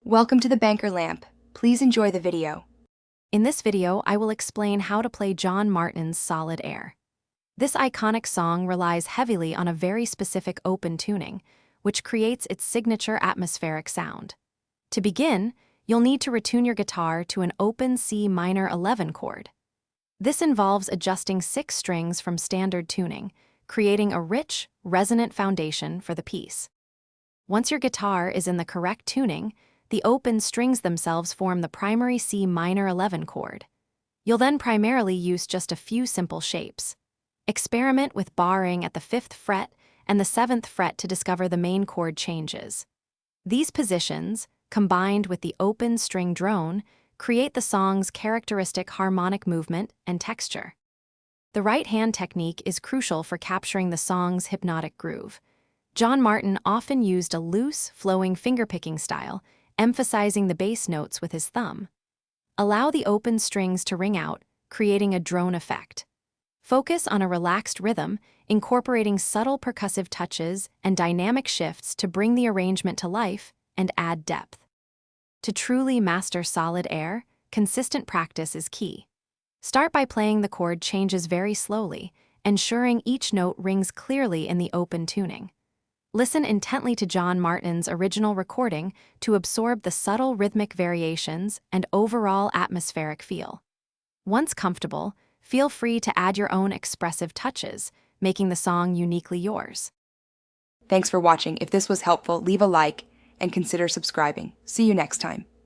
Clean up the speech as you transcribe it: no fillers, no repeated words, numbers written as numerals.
Welcome to the Banker Lamp. Please enjoy the video. In this video, I will explain how to play John Martyn's Solid Air. This iconic song relies heavily on a very specific open tuning, which creates its signature atmospheric sound. To begin, you'll need to retune your guitar to an open C minor 11 chord. This involves adjusting 6 strings from standard tuning, creating a rich, resonant foundation for the piece. Once your guitar is in the correct tuning, the open strings themselves form the primary C minor 11 chord. You'll then primarily use just a few simple shapes. Experiment with barring at the 5th fret and the 7th fret to discover the main chord changes. These positions, combined with the open string drone, create the song's characteristic harmonic movement and texture. The right hand technique is crucial for capturing the song's hypnotic groove. John Martyn often used a loose, flowing fingerpicking style, emphasizing the bass notes with his thumb. Allow the open strings to ring out, creating a drone effect. Focus on a relaxed rhythm, incorporating subtle percussive touches and dynamic shifts to bring the arrangement to life and add depth. To truly master solid air, consistent practice is key. Start by playing the chord changes very slowly, ensuring each note rings clearly in the open tuning. Listen intently to John Martyn's original recording to absorb the subtle rhythmic variations and overall atmospheric feel. Once comfortable, feel free to add your own expressive touches, making the song uniquely yours. Thanks for watching. If this was helpful, leave a like and consider subscribing. See you next time.